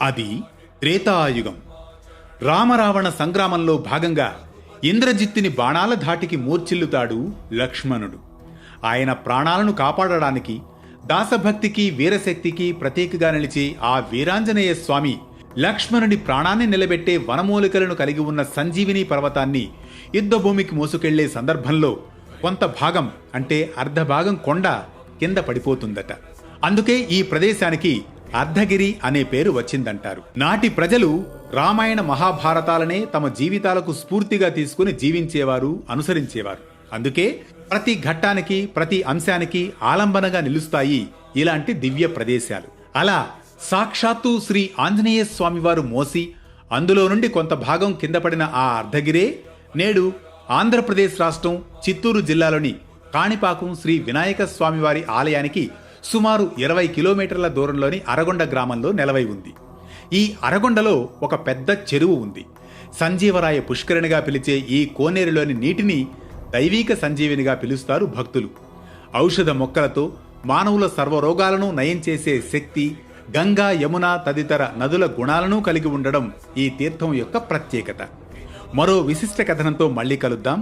అది త్రేతాయుగం. రామరావణ సంగ్రామంలో భాగంగా ఇంద్రజిత్తుని బాణాల ధాటికి మూర్ఛిల్లుతాడు లక్ష్మణుడు. ఆయన ప్రాణాలను కాపాడడానికి దాసభక్తికి వీరశక్తికి ప్రతీకగా నిలిచే ఆ వీరాంజనేయ స్వామి లక్ష్మణుడి ప్రాణాన్ని నిలబెట్టే వనమూలికలను కలిగి ఉన్న సంజీవిని పర్వతాన్ని యుద్ధభూమికి మోసుకెళ్లే సందర్భంలో కొంత భాగం అంటే అర్ధభాగం కొండ కింద పడిపోతుందట. అందుకే ఈ ప్రదేశానికి అర్ధగిరి అనే పేరు వచ్చిందంటారు. నాటి ప్రజలు రామాయణ మహాభారతాలనే తమ జీవితాలకు స్ఫూర్తిగా తీసుకుని జీవించేవారు, అనుసరించేవారు. అందుకే ప్రతి ఘట్టానికి ప్రతి అంశానికి ఆలంబనగా నిలుస్తాయి ఇలాంటి దివ్య ప్రదేశాలు. అలా సాక్షాత్తు శ్రీ ఆంజనేయ స్వామివారు మోసి అందులో నుండి కొంత భాగం కింద పడిన ఆ అర్ధగిరే నేడు ఆంధ్రప్రదేశ్ రాష్ట్రం చిత్తూరు జిల్లాలోని కాణిపాకం శ్రీ వినాయక స్వామివారి ఆలయానికి సుమారు 20 కిలోమీటర్ల దూరంలోని అరగొండ గ్రామంలో నెలవై ఉంది. ఈ అరగొండలో ఒక పెద్ద చెరువు ఉంది. సంజీవరాయ పుష్కరిణిగా పిలిచే ఈ కోనేరులోని నీటిని దైవీక సంజీవినిగా పిలుస్తారు భక్తులు. ఔషధ మొక్కలతో మానవుల సర్వరోగాలను నయం చేసే శక్తి గంగా, యమున తదితర నదుల గుణాలను కలిగి ఉండడం ఈ తీర్థం యొక్క ప్రత్యేకత. మరో విశిష్ట కథనంతో మళ్ళీ కలుద్దాం.